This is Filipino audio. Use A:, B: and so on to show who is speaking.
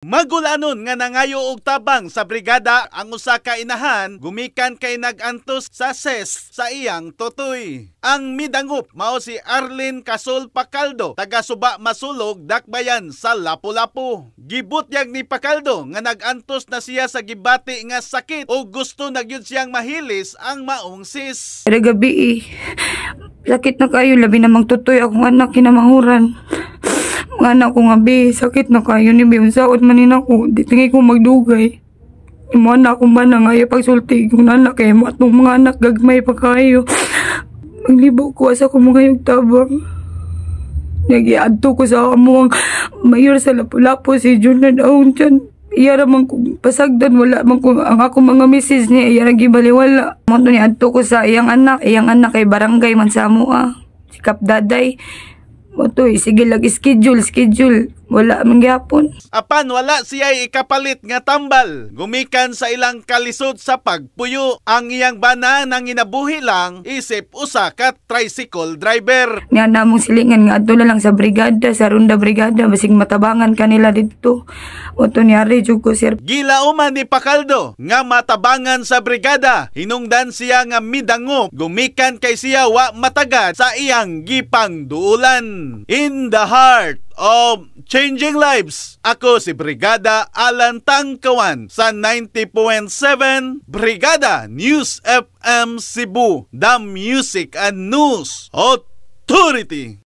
A: Magulanon nga nangayo og tabang sa brigada ang usa ka inahan gumikan kay nagantos sa ses sa iyang tutoy. Ang midangop mao si Arlene Casol Pacaldo, taga Suba Masulog, Dakbayan sa Lapu-Lapu. Gibutyag ni Pacaldo nga nagantos na siya sa gibati nga sakit o gusto na gyud siyang mahilis ang maong sis.
B: Gabi sakit na kayo, labi namang tutoy akong anak kinamahuran. Mga anak ko nga, sakit na kayo ni Be. Unsaot manin ako, di tingin ko magdugay. Yung mga anak kong ba na nga, pagsulti yung anak kayo, matong mga anak gagmay pa kayo. Maglibo ko asa ko mga yung tabang. Nagiadto ko sa amuang mayor sa Lapu-Lapu, si Jun na daon dyan. Iya ramang kong pasagdan, wala man kong ang ako mga misis niya, iya ragi baliwala. Monto ni adto ko sa iyang anak kay barangay man sa amua. Si Kap Daday. Otoy, sige lang, schedule. Wala mangyapon.
A: Apan wala siya ikapalit nga tambal. Gumikan sa ilang kalisod sa pagpuyo. Ang iyang bana nang inabuhi lang isip usa ka tricycle driver.
B: Nga namong silingan nga adto na lang sa brigada, sa Ronda Brigada, basig matabangan kanila dito. Oto niyari jud ko sir.
A: Gilauman ni Pacaldo nga matabangan sa brigada. Hinungdan siya nga midangop. Gumikan kay siya wa matagad sa iyang gipang duulan. In the heart of changing lives, ako si Brigada Alan Tangkawan sa 90.7 Brigada News FM Cebu, the Music and News Authority.